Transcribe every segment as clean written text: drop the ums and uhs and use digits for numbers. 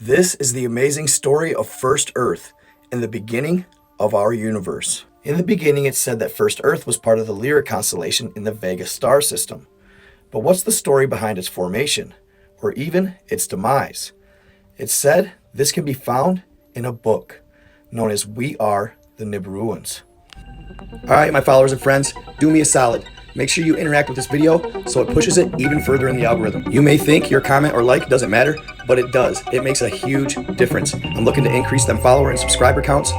This is the amazing story of First Earth and the beginning of our universe. In the beginning, it said that First Earth was part of the Lyra constellation in the Vega star system. But what's the story behind its formation, or even its demise? It's said this can be found in a book known as We Are the Nibiruans. Alright, my followers and friends, do me a solid. Make sure you interact with this video so it pushes it even further in the algorithm. You may think your comment or like doesn't matter, but it does. It makes a huge difference. I'm looking to increase them follower and subscriber counts.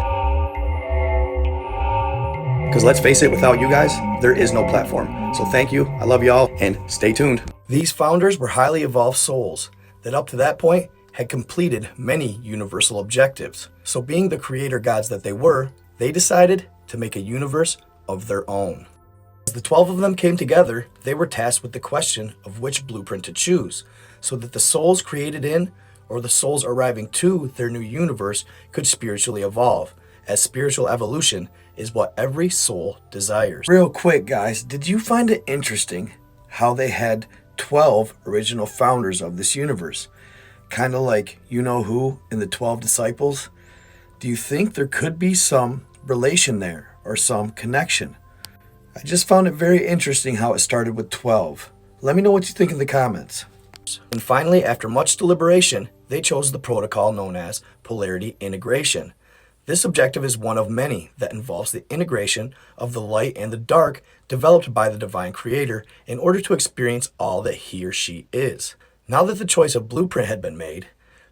Because let's face it, without you guys, there is no platform. So thank you, I love y'all, and stay tuned. These founders were highly evolved souls that up to that point had completed many universal objectives. So being the creator gods that they were, they decided to make a universe of their own. As the 12 of them came together, they were tasked with the question of which blueprint to choose, so that the souls created in, or the souls arriving to their new universe could spiritually evolve, as spiritual evolution is what every soul desires. Real quick, guys, did you find it interesting how they had 12 original founders of this universe? Kind of like you-know-who in the 12 disciples? Do you think there could be some relation there, or some connection? I just found it very interesting how it started with 12. Let me know what you think in the comments. And finally, after much deliberation, they chose the protocol known as polarity integration. This objective is one of many that involves the integration of the light and the dark developed by the divine creator in order to experience all that he or she is. Now that the choice of blueprint had been made,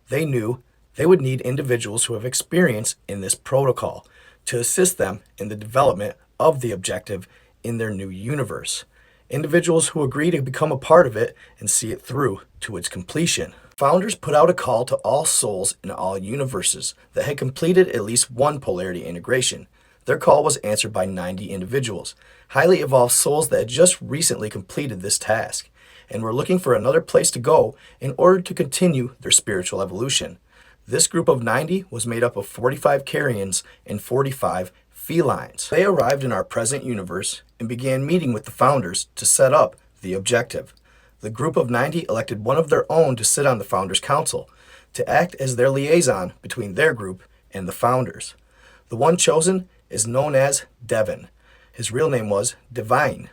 they knew they would need individuals who have experience in this protocol to assist them in the development of the objective in their new universe. Individuals who agree to become a part of it and see it through to its completion. Founders put out a call to all souls in all universes that had completed at least one polarity integration. Their call was answered by 90 individuals, highly evolved souls that had just recently completed this task and were looking for another place to go in order to continue their spiritual evolution. This group of 90 was made up of 45 carrions and 45 felines. They arrived in our present universe and began meeting with the founders to set up the objective. The group of 90 elected one of their own to sit on the Founders Council, to act as their liaison between their group and the founders. The one chosen is known as Devin. His real name was Divine,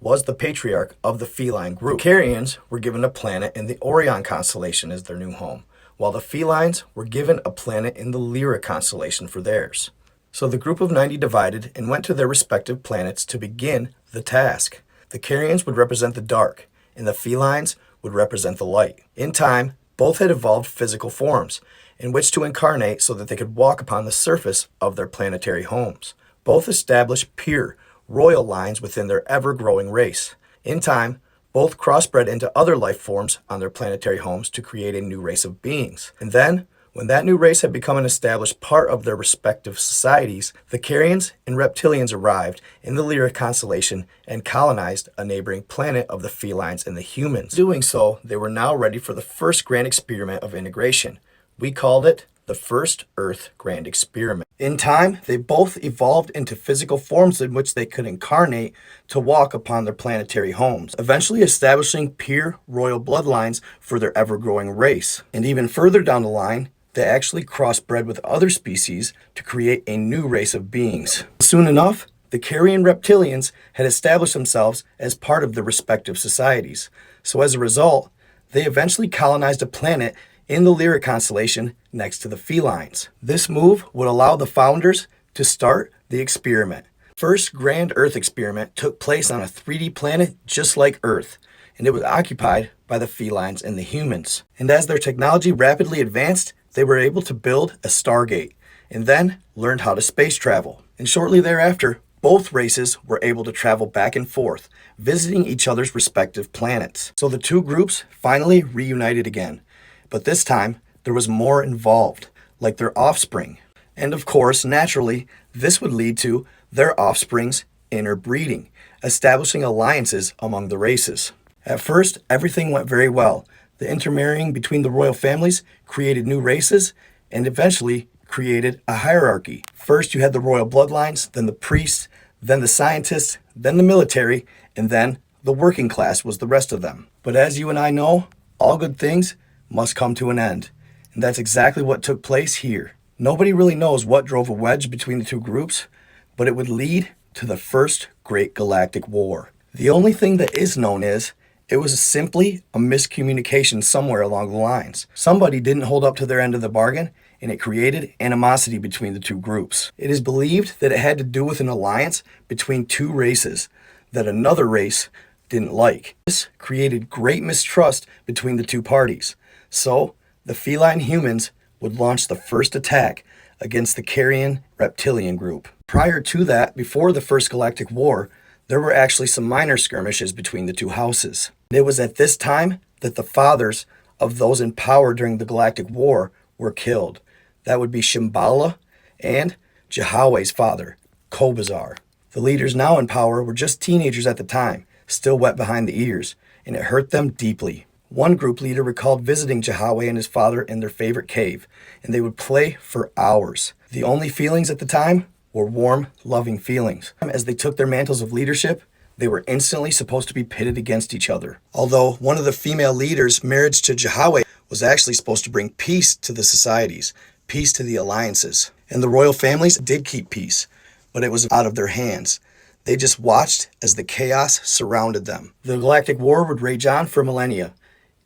was the patriarch of the feline group. The Carrions were given a planet in the Orion constellation as their new home, while the felines were given a planet in the Lyra constellation for theirs. So the group of 90 divided and went to their respective planets to begin the task. The Carrions would represent the dark, and the felines would represent the light. In time, both had evolved physical forms in which to incarnate so that they could walk upon the surface of their planetary homes. Both established pure, royal lines within their ever-growing race. In time, both crossbred into other life forms on their planetary homes to create a new race of beings. And then, when that new race had become an established part of their respective societies, the Carrions and Reptilians arrived in the Lyra constellation and colonized a neighboring planet of the felines and the humans. Doing so, they were now ready for the first grand experiment of integration. We called it the First Earth Grand Experiment. In time, they both evolved into physical forms in which they could incarnate to walk upon their planetary homes, eventually establishing pure royal bloodlines for their ever-growing race. And even further down the line, they actually crossbred with other species to create a new race of beings. Soon enough, the Carrion Reptilians had established themselves as part of their respective societies. So as a result, they eventually colonized a planet in the Lyra constellation next to the felines. This move would allow the founders to start the experiment. First Grand Earth experiment took place on a 3D planet just like Earth, and it was occupied by the felines and the humans. And as their technology rapidly advanced, they were able to build a Stargate, and then learned how to space travel. And shortly thereafter, both races were able to travel back and forth, visiting each other's respective planets. So the two groups finally reunited again. But this time, there was more involved, like their offspring. And of course, naturally, this would lead to their offspring's interbreeding, establishing alliances among the races. At first, everything went very well. The intermarrying between the royal families created new races and eventually created a hierarchy. First, you had the royal bloodlines, then the priests, then the scientists, then the military, and then the working class was the rest of them. But as you and I know, all good things must come to an end. And that's exactly what took place here. Nobody really knows what drove a wedge between the two groups, but it would lead to the first Great Galactic War. The only thing that is known is it was simply a miscommunication somewhere along the lines. Somebody didn't hold up to their end of the bargain, and it created animosity between the two groups. It is believed that it had to do with an alliance between two races that another race didn't like. This created great mistrust between the two parties. So, the feline humans would launch the first attack against the carrion reptilian group. Prior to that, before the First Galactic War, there were actually some minor skirmishes between the two houses. It was at this time that the fathers of those in power during the Galactic War were killed. That would be Shambhala and Jahwe's father, Kobazar. The leaders now in power were just teenagers at the time, still wet behind the ears, and it hurt them deeply. One group leader recalled visiting Jahwe and his father in their favorite cave, and they would play for hours. The only feelings at the time were warm, loving feelings. As they took their mantles of leadership, they were instantly supposed to be pitted against each other. Although one of the female leaders' marriage to Jahwe was actually supposed to bring peace to the societies, peace to the alliances. And the royal families did keep peace, but it was out of their hands. They just watched as the chaos surrounded them. The Galactic War would rage on for millennia,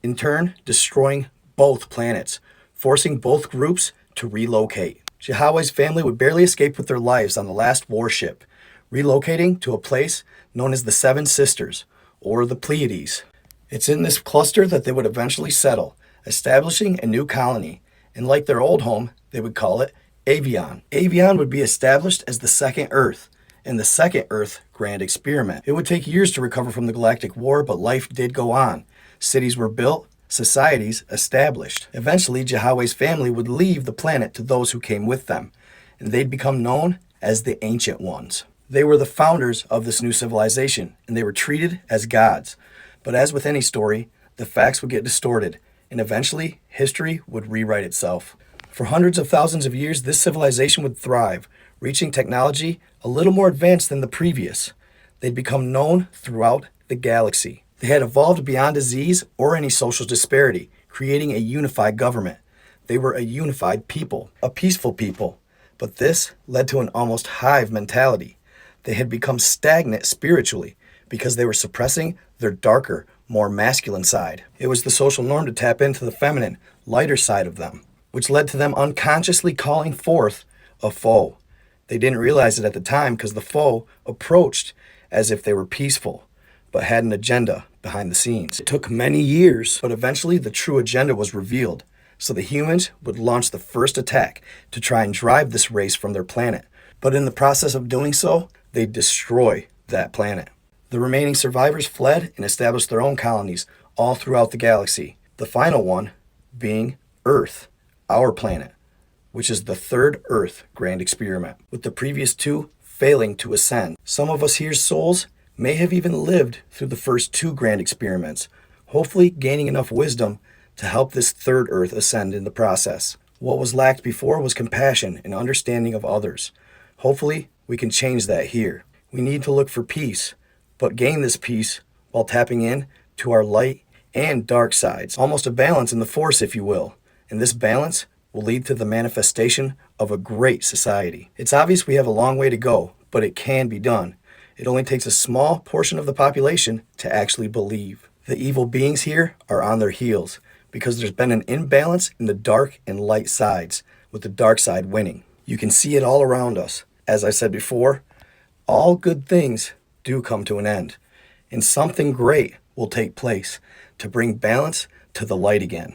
in turn destroying both planets, forcing both groups to relocate. Jahwe's family would barely escape with their lives on the last warship, relocating to a place known as the Seven Sisters, or the Pleiades. It's in this cluster that they would eventually settle, establishing a new colony, and like their old home, they would call it Avion. Avion would be established as the second Earth, and the second Earth Grand Experiment. It would take years to recover from the Galactic War, but life did go on. Cities were built, societies established. Eventually, Jahwe's family would leave the planet to those who came with them, and they'd become known as the Ancient Ones. They were the founders of this new civilization, and they were treated as gods. But as with any story, the facts would get distorted, and eventually, history would rewrite itself. For hundreds of thousands of years, this civilization would thrive, reaching technology a little more advanced than the previous. They'd become known throughout the galaxy. They had evolved beyond disease or any social disparity, creating a unified government. They were a unified people, a peaceful people. But this led to an almost hive mentality. They had become stagnant spiritually because they were suppressing their darker, more masculine side. It was the social norm to tap into the feminine, lighter side of them, which led to them unconsciously calling forth a foe. They didn't realize it at the time because the foe approached as if they were peaceful, but had an agenda behind the scenes. It took many years, but eventually the true agenda was revealed. So the humans would launch the first attack to try and drive this race from their planet. But in the process of doing so, they'd destroy that planet. The remaining survivors fled and established their own colonies all throughout the galaxy. The final one being Earth, our planet, which is the third Earth Grand Experiment, with the previous two failing to ascend. Some of us here's souls may have even lived through the first two Grand Experiments, hopefully gaining enough wisdom to help this third Earth ascend in the process. What was lacked before was compassion and understanding of others. Hopefully, we can change that here. We need to look for peace, but gain this peace while tapping in to our light and dark sides. Almost a balance in the Force, if you will. And this balance will lead to the manifestation of a great society. It's obvious we have a long way to go, but it can be done. It only takes a small portion of the population to actually believe. The evil beings here are on their heels because there's been an imbalance in the dark and light sides, with the dark side winning. You can see it all around us. As I said before, all good things do come to an end, and something great will take place to bring balance to the light again.